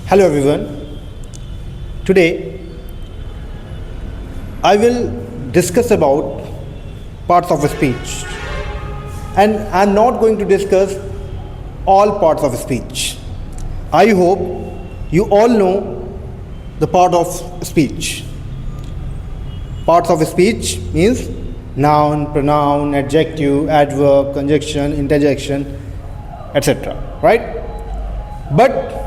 Hello everyone. Today I will discuss about parts of speech, and I am not going to discuss all parts of speech. I hope you all know the part of speech. Parts of speech means noun, pronoun, adjective, adverb, conjunction, interjection, etc. Right? But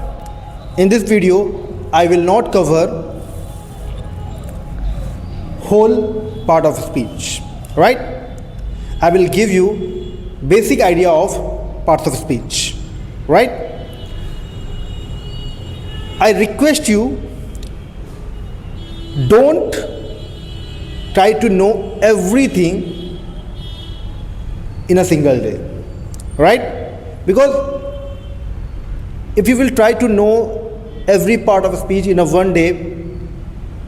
in this video, I will not cover whole part of speech, right? I will give you basic idea of parts of speech, right? I request you, don't try to know everything in a single day, right? Because if you will try to know every part of speech in a one day,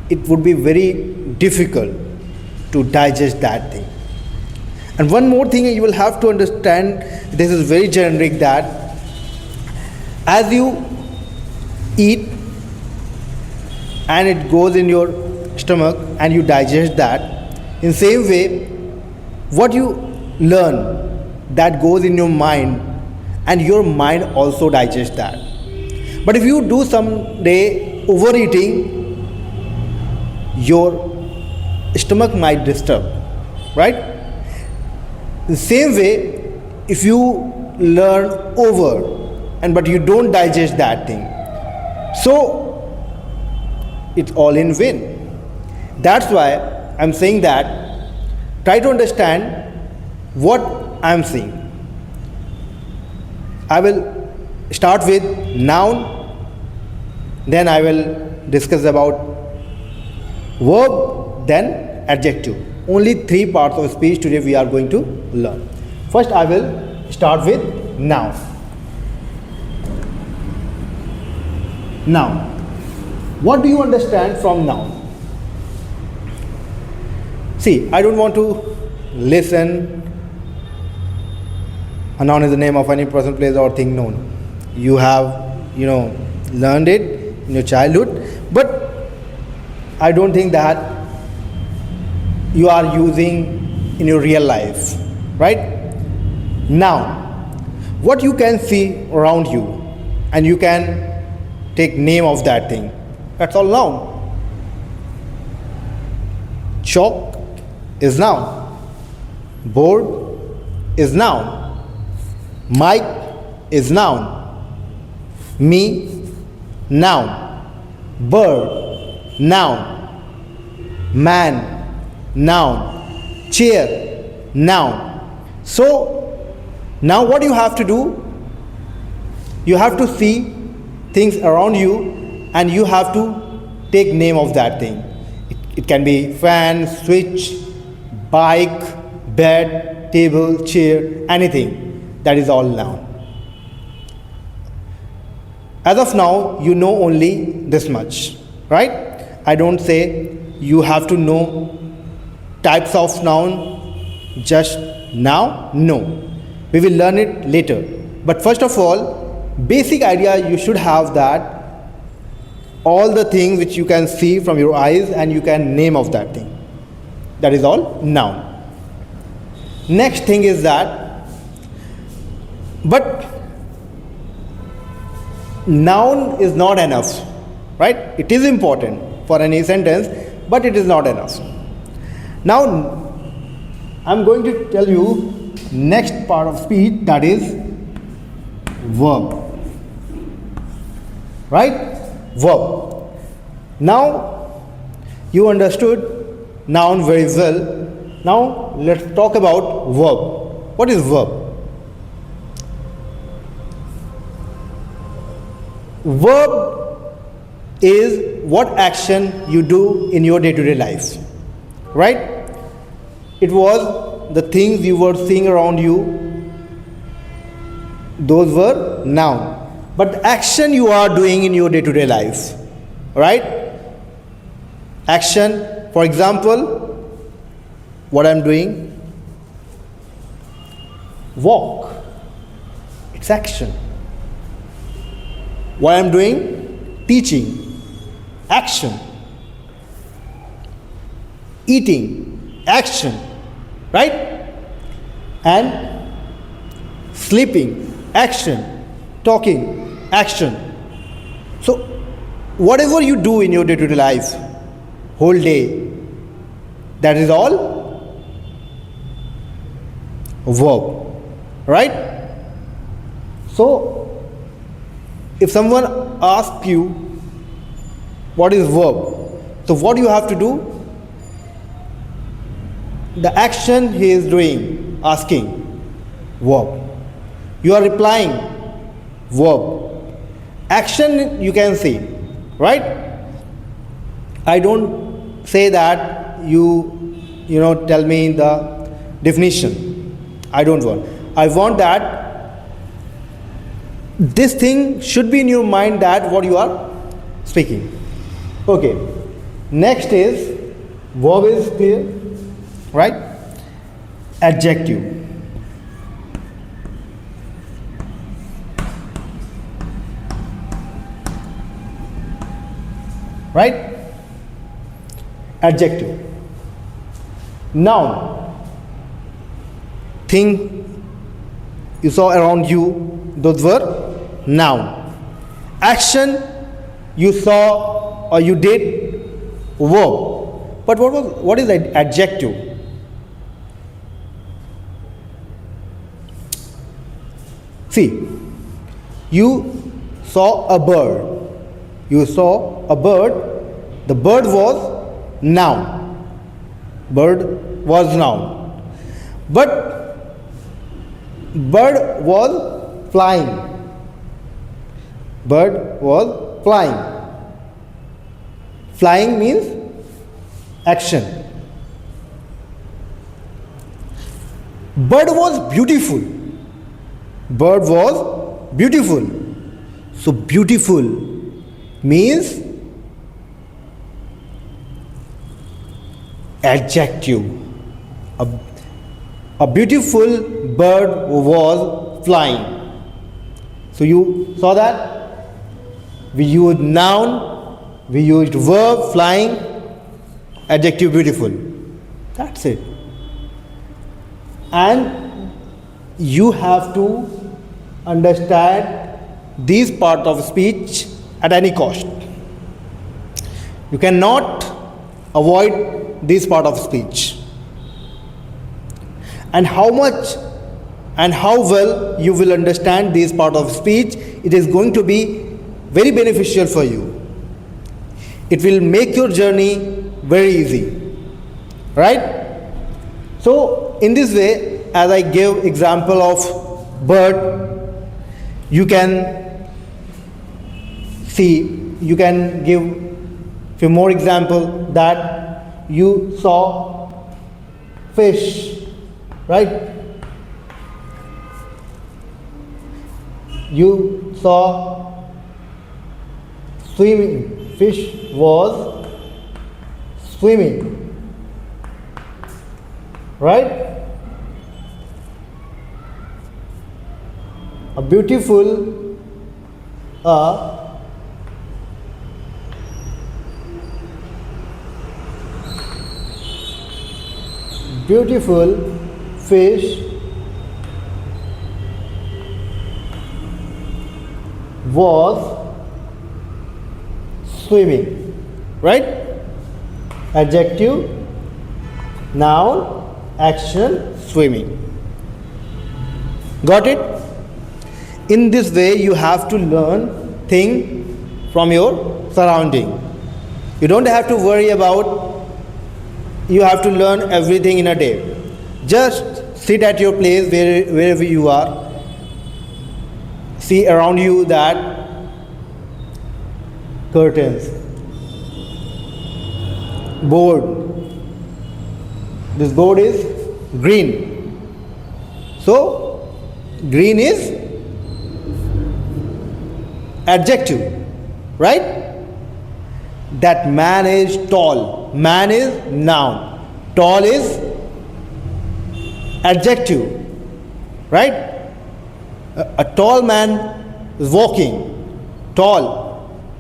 it would be very difficult to digest that thing. And one more thing you will have to understand, this is very generic, that as you eat and it goes in your stomach and you digest that, in same way what you learn, that goes in your mind and your mind also digests that. But if you do someday overeating, your stomach might disturb, right? The same way, if you learn over and but you don't digest that thing, so it's all in vain. That's why I'm saying that try to understand what I'm saying. I will start with noun, then I will discuss about verb, then adjective. Only three parts of speech today we are going to learn. First I will start with noun. Noun. What do you understand from noun? See, I don't want to listen. A noun is the name of any person, place or thing known. You have, learned it in your childhood, but I don't think that you are using in your real life, right? Now, what you can see around you and you can take name of that thing, that's all noun. Chalk is noun. Board is noun. Mic is noun. Me, noun. Bird, noun. Man, noun. Chair, noun. So now what you have to do, you have to see things around you and you have to take name of that thing. It can be fan, switch, bike, bed, table, chair, anything. That is all noun. As of now, you know only this much, right? I don't say you have to know types of noun just now. No. We will learn it later. But first of all, basic idea you should have that all the things which you can see from your eyes and you can name of that thing. That is all noun. Next thing is that, but noun is not enough, right? It is important for any sentence, but it is not enough. Now I'm going to tell you next part of speech, that is verb, right? Verb. Now you understood noun very well. Now let's talk about verb. What is verb? Verb is what action you do in your day-to-day life, right? It was the things you were seeing around you, those were noun. But the action you are doing in your day-to-day life, right? Action, for example, what I'm doing, walk, it's action. What I'm doing, teaching, action. Eating, action, right? And sleeping, action. Talking, action. So whatever you do in your day-to-day life, whole day, that is all verb, right? So if someone asks you what is verb, so what you have to do? The action he is doing, asking, verb. You are replying, verb. Action you can see, right? I don't say that you tell me the definition. I don't want. I want that this thing should be in your mind, that what you are speaking. Okay. Next is verb is clear, right? Adjective. Right? Adjective. Noun. Thing you saw around you, those were noun. Action you saw or you did, verb. But what is adjective? See, you saw a bird. You saw a bird. The bird was noun. Bird was noun. But bird was flying. Bird was flying. Flying means action. Bird was beautiful. Bird was beautiful. So beautiful means adjective. A beautiful bird was flying. So you saw that? We used noun, we used verb flying, adjective beautiful. That's it. And you have to understand these parts of speech at any cost. You cannot avoid this part of speech. And how much and how well you will understand this part of speech, it is going to be very beneficial for you. It will make your journey very easy. Right? So in this way, as I gave example of bird, you can see, you can give few more example that you saw fish, right? You saw swimming. Fish was swimming, right? A beautiful beautiful fish was swimming, right? Adjective, noun, action, swimming. Got it? In this way, you have to learn things from your surrounding. You don't have to worry about, you have to learn everything in a day. Just sit at your place wherever you are. See around you that curtains, board. This board is green. So, green is adjective, right? That man is tall. Man is noun. Tall is adjective, right? A tall man is walking. Tall.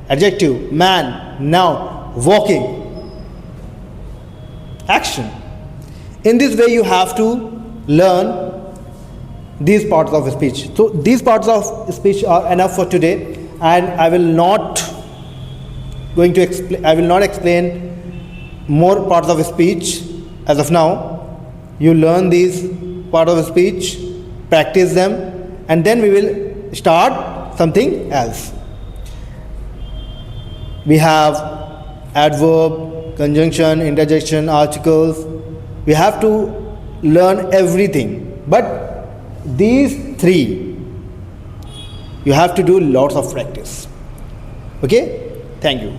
adjective, man, noun, walking, action. In this way you have to learn these parts of speech. So these parts of speech are enough for today, and I will not explain more parts of speech as of now. You learn these parts of speech, practice them, and then we will start something else. We have adverb, conjunction, interjection, articles. We have to learn everything, but these three you have to do lots of practice. Okay, thank you.